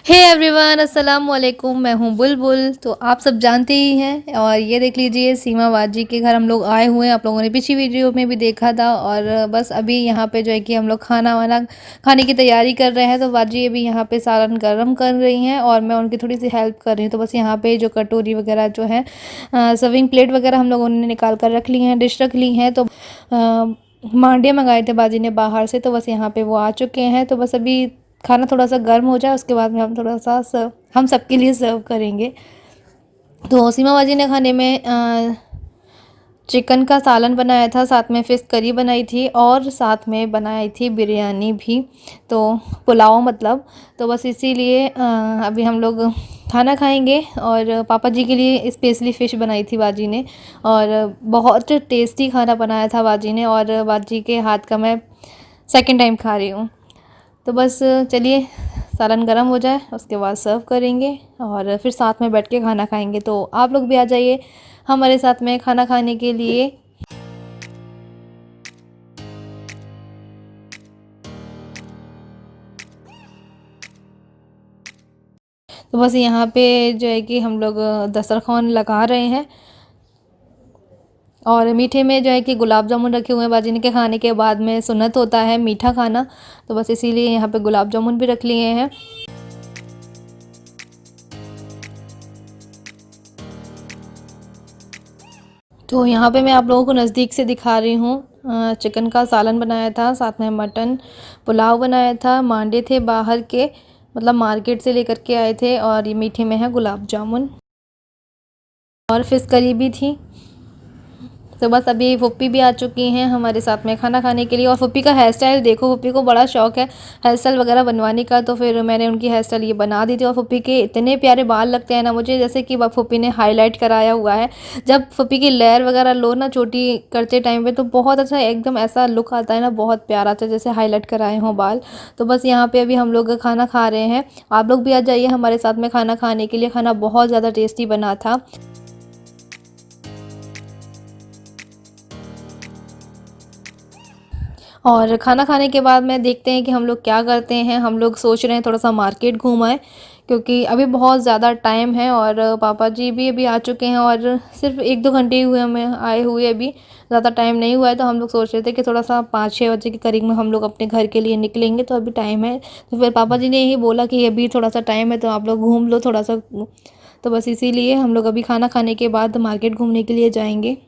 Hey everyone, अस्सलाम वालेकुम। मैं हूँ बुलबुल। तो आप सब जानते ही हैं, और ये देख लीजिए सीमा बाजी के घर हम लोग आए हुए हैं। आप लोगों ने पिछली वीडियो में भी देखा था। और बस अभी यहाँ पे जो है कि हम लोग खाना वाना खाने की तैयारी कर रहे हैं। तो बाजी अभी यहाँ पे सालन गर्म कर रही हैं और मैं उनकी थोड़ी सी हेल्प कर रही हूँ। तो बस यहाँ पे जो कटोरी वगैरह जो है, सर्विंग प्लेट वगैरह हम लोगों ने निकाल कर रख ली हैं, डिश रख ली हैं। तो मांडे मंगाए थे बाजी ने बाहर से, तो बस यहाँ पे वो आ चुके हैं। तो बस अभी खाना थोड़ा सा गर्म हो जाए, उसके बाद में हम थोड़ा सा सर्व हम सबके लिए सर्व करेंगे। तो सीमा बाजी ने खाने में चिकन का सालन बनाया था, साथ में फ़िश करी बनाई थी और साथ में बनाई थी बिरयानी भी, तो पुलाव मतलब। तो बस इसीलिए अभी हम लोग खाना खाएंगे। और पापा जी के लिए स्पेशली फ़िश बनाई थी बाजी ने, और बहुत टेस्टी खाना बनाया था बाजी ने। और बाजी के हाथ का मैं सेकंड टाइम खा रही हूँ। तो बस चलिए सालन गरम हो जाए, उसके बाद सर्व करेंगे और फिर साथ में बैठ के खाना खाएंगे। तो आप लोग भी आ जाइए हमारे साथ में खाना खाने के लिए। तो बस यहाँ पे जो है कि हम लोग दस्तरखान लगा रहे हैं। और मीठे में जो है कि गुलाब जामुन रखे हुए हैं बाजी ने, के खाने के बाद में सुन्नत होता है मीठा खाना। तो बस इसीलिए यहाँ पे गुलाब जामुन भी रख लिए हैं। तो यहाँ पे मैं आप लोगों को नज़दीक से दिखा रही हूँ। चिकन का सालन बनाया था, साथ में मटन पुलाव बनाया था, मांडे थे बाहर के, मतलब मार्केट से लेकर के आए थे। और ये मीठे में है गुलाब जामुन और फिश करी भी थी। तो बस अभी फुप्पी भी आ चुकी हैं हमारे साथ में खाना खाने के लिए। और फुप्पी का हेयर स्टाइल देखो, फुप्पी को बड़ा शौक है हेयर स्टाइल वगैरह बनवाने का। तो फिर मैंने उनकी हेयर स्टाइल ये बना दी थी। और फुप्पी के इतने प्यारे बाल लगते हैं ना मुझे, जैसे कि फुप्पी ने हाईलाइट कराया हुआ है। जब फुप्पी की लेयर वगैरह लो ना चोटी करते टाइम पे, तो बहुत अच्छा एकदम ऐसा लुक आता है ना, बहुत प्यारा आता है जैसे हाईलाइट कराए हों बाल। तो बस यहाँ पे अभी हम लोग खाना खा रहे हैं। आप लोग भी आ जाइए हमारे साथ में खाना खाने के लिए। खाना बहुत ज़्यादा टेस्टी बना था। और खाना खाने के बाद में देखते हैं कि हम लोग क्या करते हैं। हम लोग सोच रहे हैं थोड़ा सा मार्केट घूम आए, क्योंकि अभी बहुत ज़्यादा टाइम है। और पापा जी भी अभी आ चुके हैं और सिर्फ 1-2 घंटे ही हुए हमें आए हुए, अभी ज़्यादा टाइम नहीं हुआ है। तो हम लोग सोच रहे थे कि थोड़ा सा 5-6 बजे के करीब में हम लोग अपने घर के लिए निकलेंगे, तो अभी टाइम है। तो फिर पापा जी ने यही बोला कि अभी थोड़ा सा टाइम है, तो आप लोग घूम लो थोड़ा सा। तो बस इसीलिए हम लोग अभी खाना खाने के बाद मार्केट घूमने के लिए जाएंगे।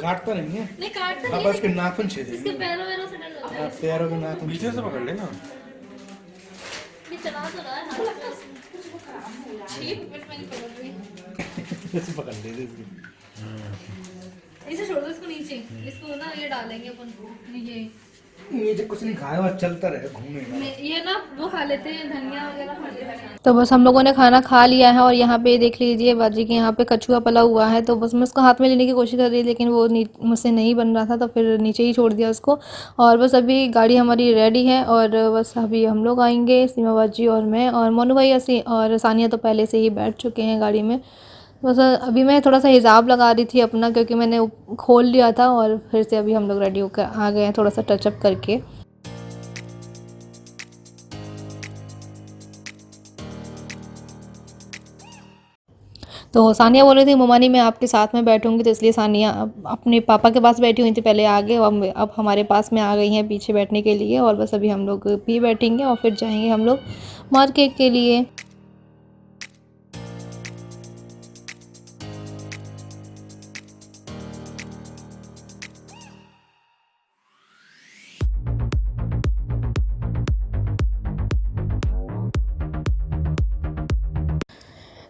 काटता नहीं है। नहीं काटता अब नहीं, उसके नाखून छेद इसके पैरों वैरों से डर लगता है। पैरों के नाखून पीछे से पकड़ लेना। ये चला तो रहा है हाथ में उसको। 1 मिनट में नहीं पकड़ रही। ऐसे पकड़ ले इसको। इसे छोड़ दो, इसको नीचे। इसको ना ये डालेंगे अपन ये नीचे कुछ नहीं खाया, बस चलता रहे घूमेगा। ये ना वो खा लेते हैं, धनिया वगैरह खा लेते हैं। तो बस हम लोगों ने खाना खा लिया है। और यहाँ पे देख लीजिए बाजी के यहाँ पे कछुआ पला हुआ है। तो बस मैं उसको हाथ में लेने की कोशिश कर रही, लेकिन वो मुझसे नहीं बन रहा था, तो फिर नीचे ही छोड़ दिया उसको। और बस अभी गाड़ी हमारी रेडी है और बस अभी हम लोग आएंगे, सीमा बाजी और मैं और मोनू भाई और सानिया तो पहले से ही बैठ चुके हैं गाड़ी में। बस अभी मैं थोड़ा सा हिजाब लगा रही थी अपना, क्योंकि मैंने खोल लिया था। और फिर से अभी हम लोग रेडी होकर आ गए हैं थोड़ा सा टचअप करके। तो सानिया बोल रही थी ममानी मैं आपके साथ में बैठूंगी, तो इसलिए सानिया अपने पापा के पास बैठी हुई थी पहले आगे, अब हमारे पास में आ गई हैं पीछे बैठने के लिए। और बस अभी हम लोग भी बैठेंगे और फिर जाएंगे हम लोग मार्केट के लिए।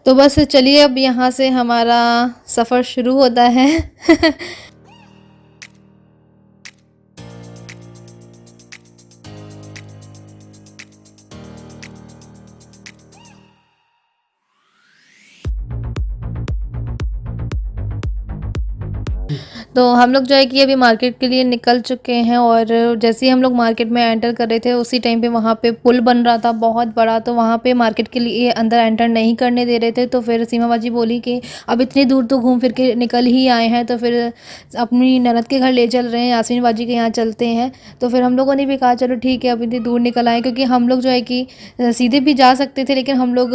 तो बस चलिए अब यहाँ से हमारा सफ़र शुरू होता है। तो हम लोग जो है कि अभी मार्केट के लिए निकल चुके हैं और जैसे ही हम लोग मार्केट में एंटर कर रहे थे उसी टाइम पे वहाँ पे पुल बन रहा था बहुत बड़ा, तो वहाँ पे मार्केट के लिए अंदर एंटर नहीं करने दे रहे थे। तो फिर सीमा बाजी बोली कि अब इतनी दूर तो घूम फिर के निकल ही आए हैं, तो फिर अपनी ननद के घर ले चल रहे हैं, यास्मीन बाजी के यहाँ चलते हैं। तो फिर हम लोगों ने भी कहा चलो ठीक है अब इतनी दूर निकल आए, क्योंकि हम लोग जो है कि सीधे भी जा सकते थे लेकिन हम लोग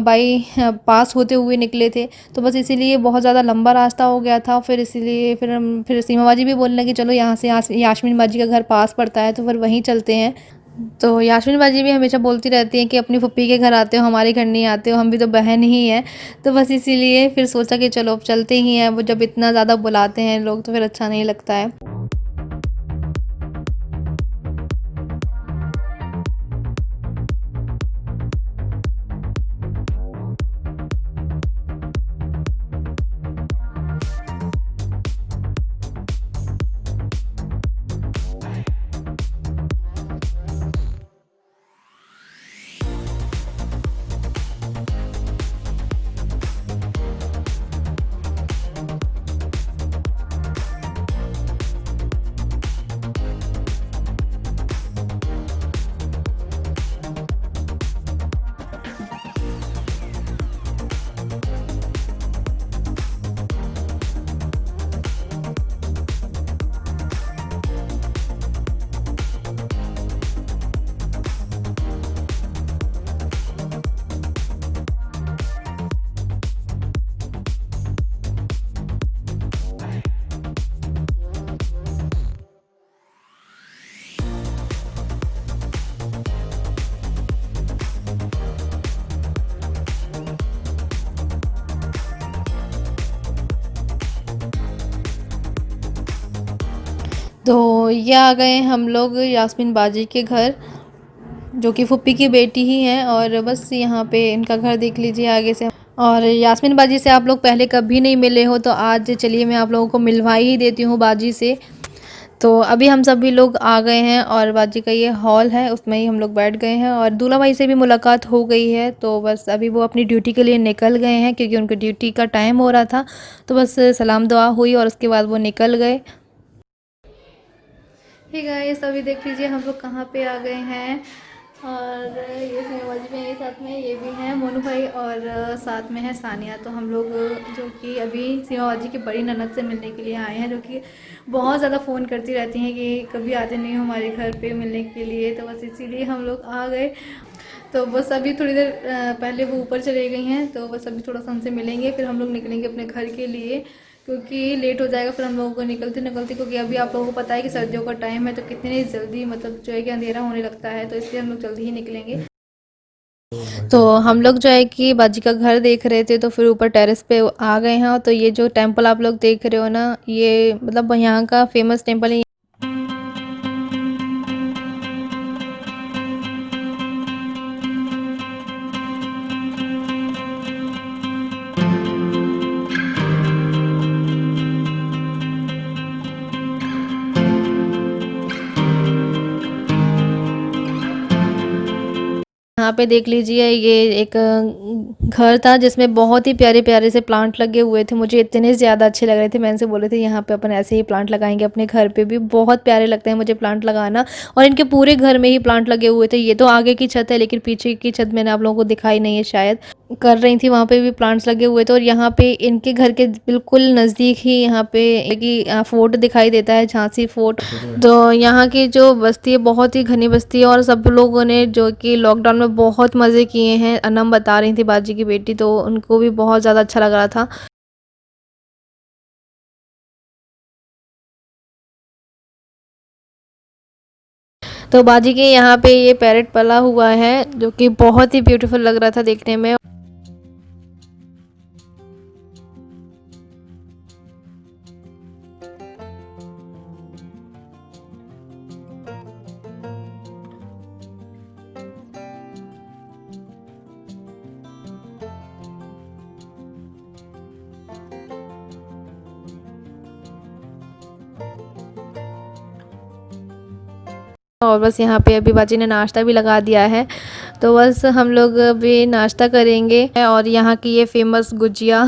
बाई पास होते हुए निकले थे, तो बस इसीलिए बहुत ज़्यादा लंबा रास्ता हो गया था। फिर इसीलिए फिर सीमा बाजी भी बोलने लगी चलो यहाँ से यास्मीन बाजी का घर पास पड़ता है तो फिर वहीं चलते हैं। तो यास्मीन बाजी भी हमेशा बोलती रहती हैं कि अपनी फुप्पी के घर आते हो, हमारे घर नहीं आते हो, हम भी तो बहन ही हैं। तो बस इसीलिए फिर सोचा कि चलो अब चलते ही हैं, वो जब इतना ज़्यादा बुलाते हैं लोग तो फिर अच्छा नहीं लगता है। तो ये आ गए हम लोग यास्मीन बाजी के घर, जो कि फुप्पी की बेटी ही हैं। और बस यहाँ पे इनका घर देख लीजिए आगे से। और यास्मीन बाजी से आप लोग पहले कभी नहीं मिले हो तो आज चलिए मैं आप लोगों को मिलवा ही देती हूँ बाजी से। तो अभी हम सभी लोग आ गए हैं और बाजी का ये हॉल है उसमें ही हम लोग बैठ गए हैं और दूल्हा भाई से भी मुलाकात हो गई है। तो बस अभी वो अपनी ड्यूटी के लिए निकल गए हैं क्योंकि उनकी ड्यूटी का टाइम हो रहा था। तो बस सलाम दुआ हुई और उसके बाद वो निकल गए। ठीक है, ये सभी देख लीजिए हम लोग कहाँ पे आ गए हैं। और ये सीमा बाजी में ये साथ में ये भी हैं मोनू भाई और साथ में है सानिया। तो हम लोग जो कि अभी सीमा बाजी की बड़ी ननद से मिलने के लिए आए हैं, जो कि बहुत ज़्यादा फ़ोन करती रहती हैं कि कभी आते नहीं हो हमारे घर पे मिलने के लिए, तो बस इसीलिए हम लोग आ गए। तो बस अभी थोड़ी देर पहले वो ऊपर चले गई हैं, तो बस अभी थोड़ा सा उनसे मिलेंगे फिर हम लोग निकलेंगे अपने घर के लिए, क्योंकि लेट हो जाएगा फिर हम लोगों को निकलते निकलते। क्योंकि अभी आप लोगों को पता है कि सर्दियों का टाइम है तो कितनी जल्दी मतलब जो है कि अंधेरा होने लगता है, तो इसलिए हम लोग जल्दी ही निकलेंगे। तो हम लोग जो है कि बाजी का घर देख रहे थे तो फिर ऊपर टेरेस पे आ गए हैं। तो ये जो टेम्पल आप लोग देख रहे हो ना, ये मतलब यहाँ का फेमस टेम्पल है। यहाँ पे देख लीजिए ये एक घर था जिसमें बहुत ही प्यारे प्यारे से प्लांट लगे हुए थे। मुझे इतने ज़्यादा अच्छे लग रहे थे, मैं इनसे बोले थे यहाँ पे अपन ऐसे ही प्लांट लगाएंगे अपने घर पे भी, बहुत प्यारे लगते हैं मुझे प्लांट लगाना। और इनके पूरे घर में ही प्लांट लगे हुए थे। ये तो आगे की छत है लेकिन पीछे की छत मैंने आप लोगों को दिखाई नहीं है शायद, कर रही थी वहाँ पे भी प्लांट्स लगे हुए थे। और यहाँ पे इनके घर के बिल्कुल नज़दीक ही यहाँ पे एक फोर्ट दिखाई देता है, झांसी फोर्ट। तो यहाँ की जो बस्ती है बहुत ही घनी बस्ती है और सब लोगों ने जो कि लॉकडाउन में बहुत मज़े किए हैं। अनम बता रही थी बाजी की बेटी, तो उनको भी बहुत ज़्यादा अच्छा लग रहा था। तो बाजी के यहाँ पे ये पैरेट पला हुआ है जो कि बहुत ही ब्यूटीफुल लग रहा था देखने में। और बस यहाँ पे अभी बाजी ने नाश्ता भी लगा दिया है, तो बस हम लोग अभी नाश्ता करेंगे। और यहाँ की ये फेमस गुजिया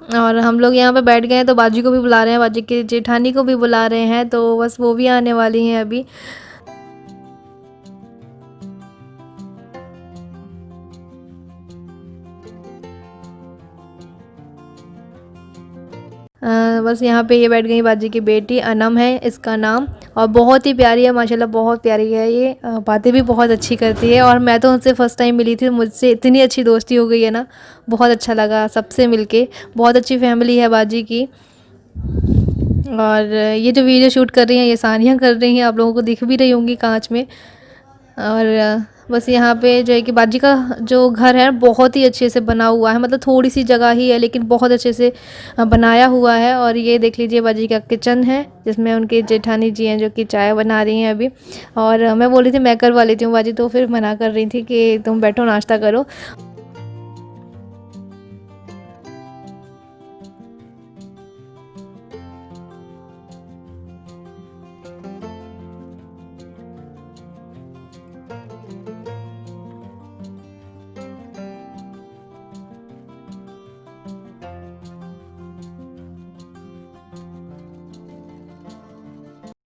और हम लोग यहाँ पे बैठ गए हैं, तो बाजी को भी बुला रहे हैं, बाजी की जेठानी को भी बुला रहे हैं, तो बस वो भी आने वाली हैं अभी। बस यहाँ पे ये बैठ गई बाजी की बेटी, अनम है इसका नाम, और बहुत ही प्यारी है माशाल्लाह, बहुत प्यारी है ये। बातें भी बहुत अच्छी करती है, और मैं तो उनसे फ़र्स्ट टाइम मिली थी, मुझसे इतनी अच्छी दोस्ती हो गई है ना, बहुत अच्छा लगा सबसे मिलके। बहुत अच्छी फैमिली है बाजी की। और ये जो वीडियो शूट कर रही हैं ये सानिया कर रही हैं, आप लोगों को दिख भी रही होंगी कांच में। और बस यहाँ पे जो है कि बाजी का जो घर है बहुत ही अच्छे से बना हुआ है, मतलब थोड़ी सी जगह ही है लेकिन बहुत अच्छे से बनाया हुआ है। और ये देख लीजिए बाजी का किचन है, जिसमें उनके जेठानी जी हैं जो कि चाय बना रही हैं अभी। और मैं बोली थी मैं करवा लेती हूँ बाजी, तो फिर मना कर रही थी कि तुम बैठो नाश्ता करो।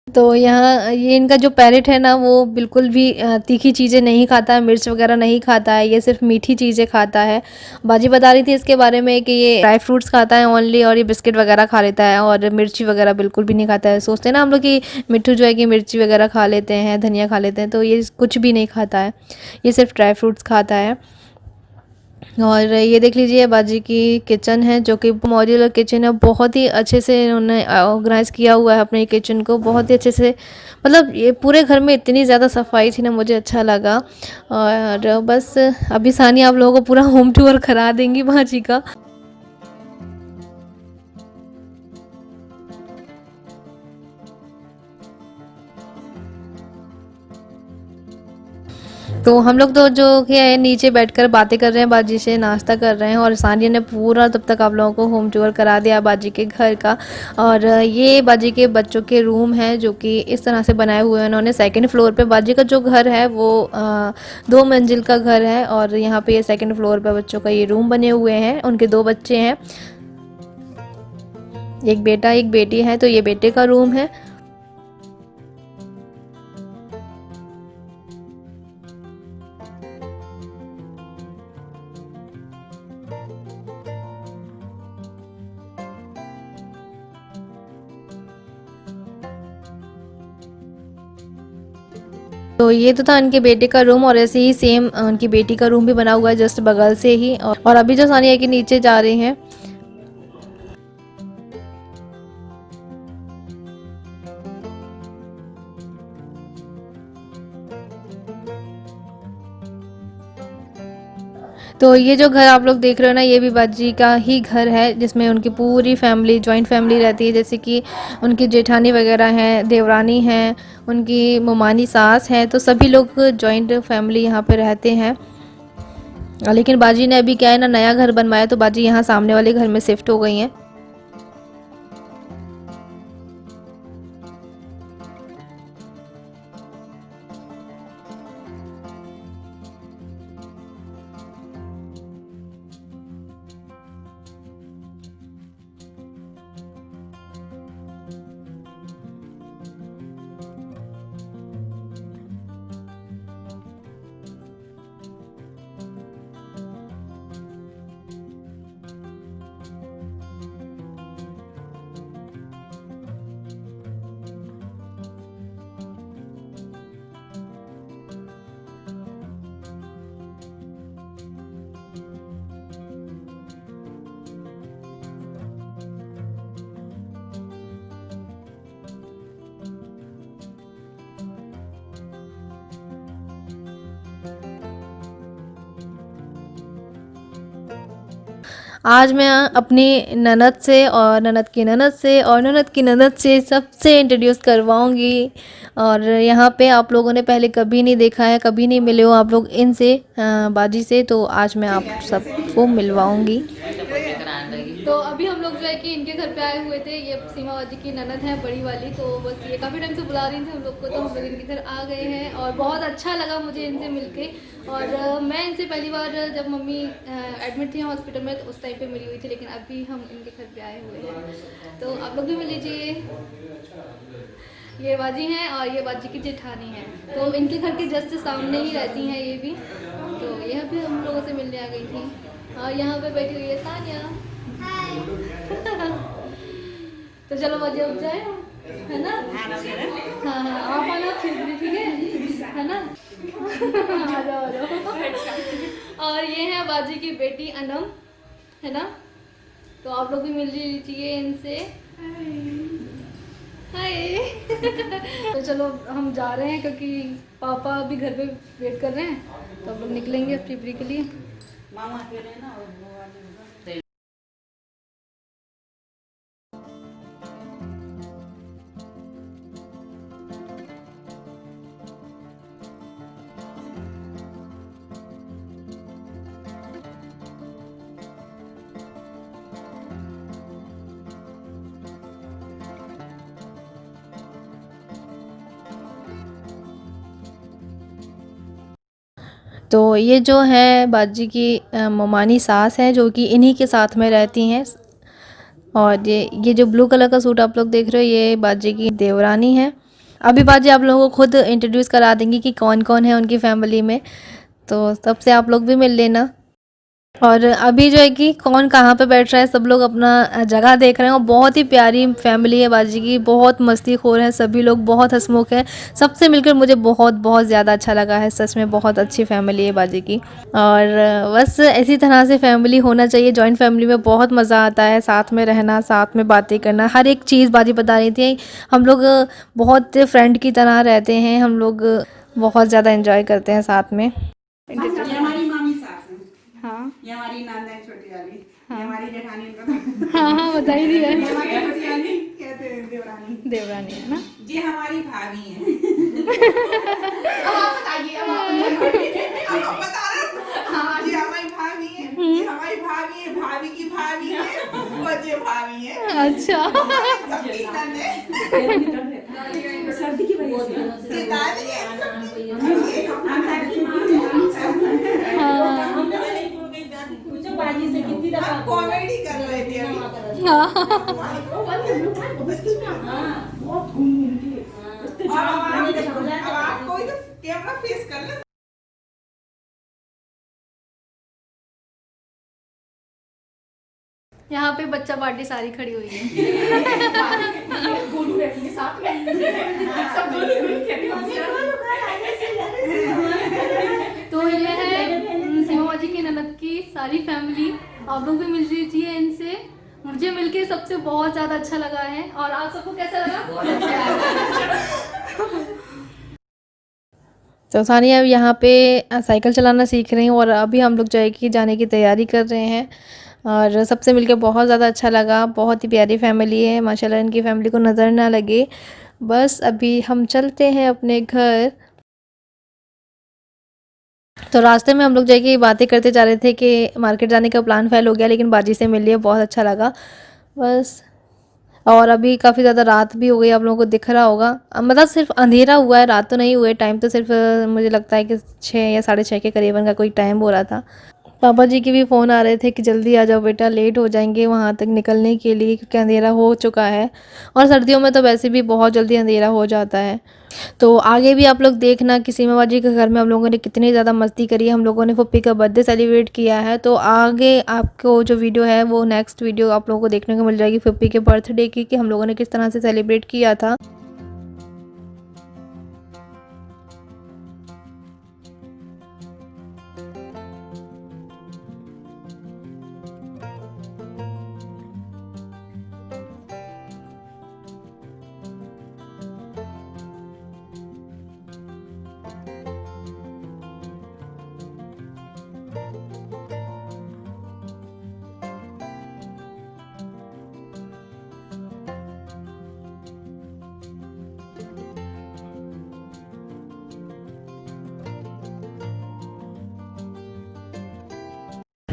तो यहाँ ये इनका जो पैरेट है ना, वो बिल्कुल भी तीखी चीज़ें नहीं खाता है, मिर्च वगैरह नहीं खाता है, ये सिर्फ मीठी चीज़ें खाता है। बाजी बता रही थी इसके बारे में कि ये ड्राई फ्रूट्स खाता है ओनली, और ये बिस्किट वगैरह खा लेता है, और मिर्ची वगैरह बिल्कुल भी नहीं खाता है। सोचते हैं ना हम लोग कि मिट्ठू जो है कि मिर्ची वगैरह खा लेते हैं, धनिया खा लेते हैं, तो ये कुछ भी नहीं खाता है, ये सिर्फ ड्राई फ्रूट्स खाता है। और ये देख लीजिए बाजी की किचन है, जो कि मॉड्यूलर किचन है, बहुत ही अच्छे से इन्होंने ऑर्गेनाइज़ किया हुआ है अपने किचन को, बहुत ही अच्छे से। मतलब ये पूरे घर में इतनी ज़्यादा सफाई थी ना, मुझे अच्छा लगा। और बस अभी सानिया आप लोगों को पूरा होम टूर करा देंगी बाजी का। तो हम लोग तो जो क्या है नीचे बैठकर बातें कर रहे हैं, बाजी से नाश्ता कर रहे हैं, और सानिया ने पूरा तब तक आप लोगों को होम टूर करा दिया बाजी के घर का। और ये बाजी के बच्चों के रूम हैं, जो कि इस तरह से बनाए हुए हैं उन्होंने। सेकंड फ्लोर पे बाजी का जो घर है वो 2 मंजिल का घर है, और यहाँ पे ये सेकंड फ्लोर पे बच्चों का ये रूम बने हुए हैं। उनके 2 बच्चे हैं, एक बेटा एक बेटी है, तो ये बेटे का रूम है। तो ये तो था इनके बेटे का रूम, और ऐसे ही सेम उनकी बेटी का रूम भी बना हुआ है जस्ट बगल से ही। और अभी जो सानिया के नीचे जा रही हैं। तो ये जो घर आप लोग देख रहे हो ना, ये भी बाजी का ही घर है, जिसमें उनकी पूरी फैमिली, जॉइंट फैमिली रहती है। जैसे कि उनकी जेठानी वगैरह हैं, देवरानी हैं, उनकी ममानी सास है, तो सभी लोग जॉइंट फैमिली यहाँ पे रहते हैं। लेकिन बाजी ने अभी क्या है ना, नया घर बनवाया, तो बाजी यहाँ सामने वाले घर में शिफ्ट हो गई हैं। आज मैं अपनी ननद से, और ननद की ननद से, और ननद की ननद से सबसे इंट्रोड्यूस करवाऊंगी। और यहाँ पे आप लोगों ने पहले कभी नहीं देखा है, कभी नहीं मिले हो आप लोग इनसे, बाजी से, तो आज मैं आप सबको मिलवाऊंगी। तो तो अभी हम लोग जो है कि इनके घर पे आए हुए थे। ये सीमा बाजी की ननद है बड़ी वाली, तो बस ये काफ़ी टाइम से बुला रही थी हम लोग को, तो हम लोग इनके घर आ गए हैं और बहुत अच्छा लगा मुझे इनसे मिलके। और मैं इनसे पहली बार जब मम्मी एडमिट थी हॉस्पिटल में तो उस टाइम पे मिली हुई थी, लेकिन अभी हम इनके घर पे आए हुए हैं, तो आप लोग भी मिल लीजिए। ये बाजी हैं और ये बाजी की जेठानी है, तो इनके घर के जस्ट सामने ही रहती हैं ये भी, तो यह भी हम लोगों से मिलने आ गई थी। और यहाँ पे बैठी हुई है सानिया। तो चलो मजे उठ जाए, है ना? हाँ हाँ, आप आना खरीदने, ठीक है ना? आ जाओ आ जाओ। और ये है बाजी की बेटी अनम, है ना? तो आप लोग भी मिल लीजिए इनसे। हाय। तो चलो हम जा रहे हैं क्योंकि पापा अभी घर पे वेट कर रहे हैं, तो हम लोग निकलेंगे अपनी ट्रिप के लिए। मामा अकेले ना और वो वाले। तो ये जो है बाजी की ममानी सास है, जो कि इन्हीं के साथ में रहती हैं। और ये जो ब्लू कलर का सूट आप लोग देख रहे हो, ये बाजी की देवरानी है। अभी बाजी आप लोगों को खुद इंट्रोड्यूस करा देंगी कि कौन कौन है उनकी फैमिली में, तो सबसे आप लोग भी मिल लेना। और अभी जो है कि कौन कहाँ पे बैठ रहा है, सब लोग अपना जगह देख रहे हैं। और बहुत ही प्यारी फैमिली है बाजी की, बहुत मस्तीखोर हैं सभी लोग, बहुत हंसमुख हैं। सबसे मिलकर मुझे बहुत बहुत ज़्यादा अच्छा लगा है, सच में बहुत अच्छी फैमिली है बाजी की। और बस इसी तरह से फैमिली होना चाहिए। जॉइंट फैमिली में बहुत मज़ा आता है, साथ में रहना, साथ में बातें करना, हर एक चीज़ बाजी बता रही थी। हम लोग बहुत फ्रेंड की तरह रहते हैं, हम लोग बहुत ज़्यादा एंजॉय करते हैं साथ में। हमारी मामी सास है। हाँ, ये हमारी नान है छोटी वाली। हाँ। ये हमारी जेठानी उनका हाँ हाँ बताई दी है। हमारी छोटी वाली कहते हैं देवरानी। देवरानी है ना? ये हमारी भाभी है। अब आप बताइए, अब आप बता रहे हो। हाँ, ये हमारी भाभी है, ये हमारी भाभी है, भाभी की भाभी है, और ये भाभी है। अच्छा। सबकी नन है। सर्दी की वजह से। ये दादी है, सबकी। हम कॉमेडी कर रहे थे अभी। अब आप कोई तो कैमरा फेस कर ले। यहाँ पे बच्चा पार्टी सारी खड़ी हुई है। तो ये है सीमा बाजी की ननद की सारी फैमिली, आप लोग भी मिल लीजिए इनसे। मुझे मिलके सबसे बहुत ज़्यादा अच्छा लगा है, और आप सबको कैसा लगा? तो सानिया अब यहाँ पे साइकिल चलाना सीख रही हूँ, और अभी हम लोग जाएगी जाने की तैयारी कर रहे हैं। और सबसे मिलके बहुत ज़्यादा अच्छा लगा, बहुत ही प्यारी फैमिली है माशाल्लाह, इनकी फैमिली को नज़र ना लगे। बस अभी हम चलते हैं अपने घर। तो रास्ते में हम लोग जाके बातें करते जा रहे थे कि मार्केट जाने का प्लान फेल हो गया, लेकिन बाजी से मिल लिया, बहुत अच्छा लगा बस। और अभी काफ़ी ज़्यादा रात भी हो गई, आप लोगों को दिख रहा होगा, मतलब सिर्फ अंधेरा हुआ है, रात तो नहीं हुए। टाइम तो सिर्फ मुझे लगता है कि 6 या 6:30 के करीबन का कोई टाइम हो रहा था। पापा जी के भी फ़ोन आ रहे थे कि जल्दी आ जाओ बेटा, लेट हो जाएंगे वहाँ तक निकलने के लिए, क्योंकि अंधेरा हो चुका है। और सर्दियों में तो वैसे भी बहुत जल्दी अंधेरा हो जाता है। तो आगे भी आप लोग देखना कि सीमा बाजी के घर में हम लोगों ने कितनी ज़्यादा मस्ती करी है। हम लोगों ने फुप्पी का बर्थडे सेलिब्रेट किया है, तो आगे आपको जो वीडियो है वो नेक्स्ट वीडियो आप लोगों को देखने को मिल जाएगी फुप्पी के बर्थडे की, कि हम लोगों ने किस तरह से सेलिब्रेट किया था।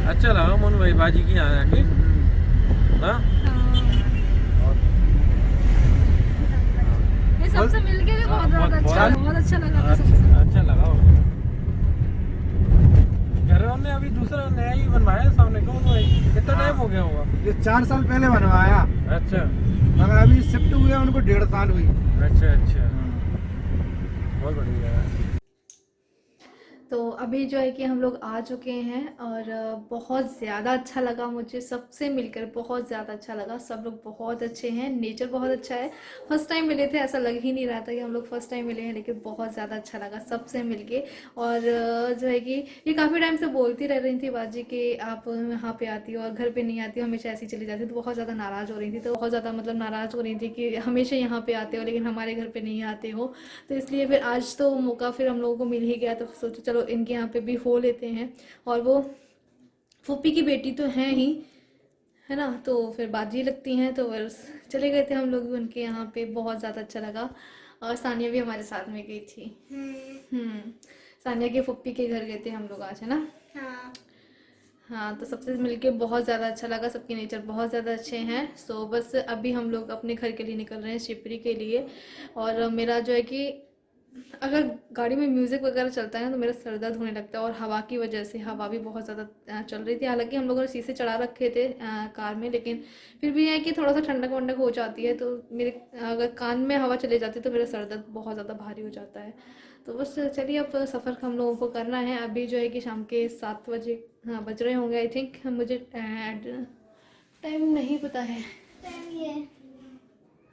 अच्छा लगा मोनू भाई बाजी की यहाँ आके। ना ये सबसे मिलके भी बहुत ज्यादा अच्छा बहुत अच्छा लगा था सबसे। अच्छा लगा। घर हमने अभी दूसरा नया ही बनवाया है सामने को, तो कितना टाइम हो गया होगा? ये 4 साल पहले बनवाया, अच्छा मगर अभी शिफ्ट हुए उनको 1.5 साल हुई। अच्छा अच्छा, बहुत बढ़िया है। तो अभी जो है कि हम लोग आ चुके हैं और बहुत ज़्यादा अच्छा लगा मुझे सबसे मिलकर, बहुत ज़्यादा अच्छा लगा। सब लोग बहुत अच्छे हैं, नेचर बहुत अच्छा है। फर्स्ट टाइम मिले थे, ऐसा लग ही नहीं रहा था कि हम लोग फर्स्ट टाइम मिले हैं, लेकिन बहुत ज़्यादा अच्छा लगा सबसे मिलके। और जो है कि ये काफ़ी टाइम से बोलती रह रही थी बाजी कि आप यहाँ पे आती हो और घर पे नहीं आती हो, हमेशा ऐसी चली जाती, तो बहुत ज़्यादा नाराज़ हो रही थी। तो बहुत ज़्यादा मतलब नाराज़ हो रही थी कि हमेशा यहाँ पे आते हो लेकिन हमारे घर पे नहीं आते हो। तो इसलिए फिर आज तो मौका फिर हम लोगों को मिल ही गया, तो सोचो चलो इनके यहाँ पे भी हो लेते हैं। और वो फूफी की बेटी तो हैं ही, है ना, तो फिर बाजी लगती हैं, तो फिर चले गए थे हम लोग भी उनके यहाँ पे। बहुत ज़्यादा अच्छा लगा। और सानिया भी हमारे साथ में गई थी। सानिया के फूफी के घर गए थे हम लोग आज, है ना। हाँ। हाँ, तो सबसे मिलके बहुत ज़्यादा अच्छा लगा। सबके नेचर बहुत ज़्यादा अच्छे हैं। सो बस अभी हम लोग अपने घर के लिए निकल रहे हैं, शिवपुरी के लिए। और मेरा जो है कि अगर गाड़ी में म्यूज़िक वगैरह चलता है ना तो मेरा सर दर्द होने लगता है, और हवा की वजह से, हवा भी बहुत ज़्यादा चल रही थी। हालांकि हम लोगों ने शीशे चढ़ा रखे थे कार में, लेकिन फिर भी है कि थोड़ा सा ठंडक वंडक हो जाती है, तो मेरे अगर कान में हवा चले जाती है तो मेरा सर दर्द बहुत ज़्यादा भारी हो जाता है। तो बस चलिए, अब सफ़र हम लोगों को करना है। अभी जो है कि शाम के 7 बजे हाँ बज रहे होंगे आई थिंक, मुझे टाइम नहीं पता है।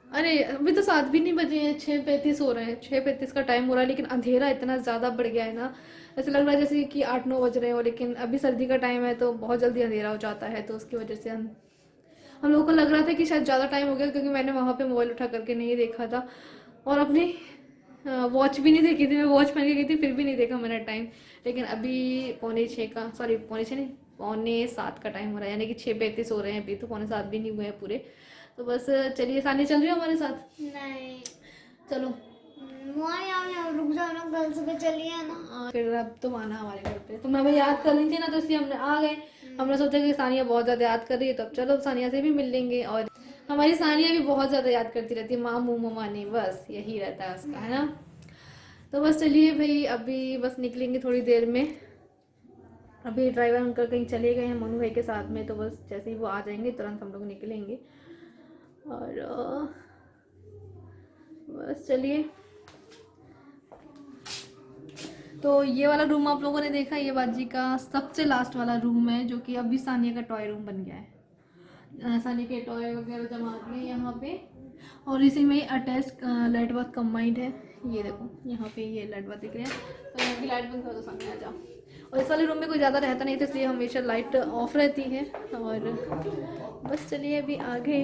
अरे अभी तो 7 भी नहीं बजे हैं, 6:35 हो रहे हैं, 6:35 का टाइम हो रहा है, लेकिन अंधेरा इतना ज़्यादा बढ़ गया है ना, ऐसे लग रहा है जैसे कि 8-9 बज रहे हो। लेकिन अभी सर्दी का टाइम है तो बहुत जल्दी अंधेरा हो जाता है, तो उसकी वजह से हम लोगों को लग रहा था कि शायद ज़्यादा टाइम हो गया, क्योंकि मैंने वहाँ पे मोबाइल उठा करके नहीं देखा था, और अपनी वॉच भी नहीं देखी थी। मैं वॉच पहन के गई थी, फिर भी नहीं देखा मैंने टाइम। लेकिन अभी पौने 6 नहीं, पौने 7 का टाइम हो रहा है, यानी कि 6:35 हो रहे हैं अभी, तो पौने 7 भी नहीं हुए हैं पूरे। तो बस चलिए, सानी चल रही हो हमारे साथ? नहीं, चलो। रुक जाओ ना, कल सुबह चलिए ना। फिर अब तुम आना हमारे घर पे, तुम हमें याद कर रही थी ना, तो इसलिए हमने आ गए। हमने सोचा कि सानिया बहुत ज़्यादा याद कर रही है, तो अब चलो सानिया से भी मिल लेंगे। और हमारी सानिया भी बहुत ज़्यादा याद करती रहती है, मामू ममानी, बस यही रहता है उसका, है ना। तो बस चलिए भाई, अभी बस निकलेंगे थोड़ी देर में। अभी ड्राइवर अंकल कहीं चले गए हैं मनु भाई के साथ में, तो बस जैसे ही वो आ जाएंगे तुरंत हम लोग निकलेंगे। और बस चलिए। तो ये वाला रूम आप लोगों ने देखा, ये बाजी का सबसे लास्ट वाला रूम है, जो कि अभी सानिया का टॉय रूम बन गया है। सानिया के टॉय वगैरह जमा दिए यहाँ पे, और इसी में अटैच लाइट बाथ कंबाइंड है। ये देखो यहाँ पे ये लाइट बाथ दिख रहे हैं, तो यहाँ की लाइट बंद कर दो, सामने आ जाओ। और इस वाले रूम में कोई ज़्यादा रहता नहीं था, इसलिए हमेशा लाइट ऑफ रहती है। और बस चलिए अभी आगे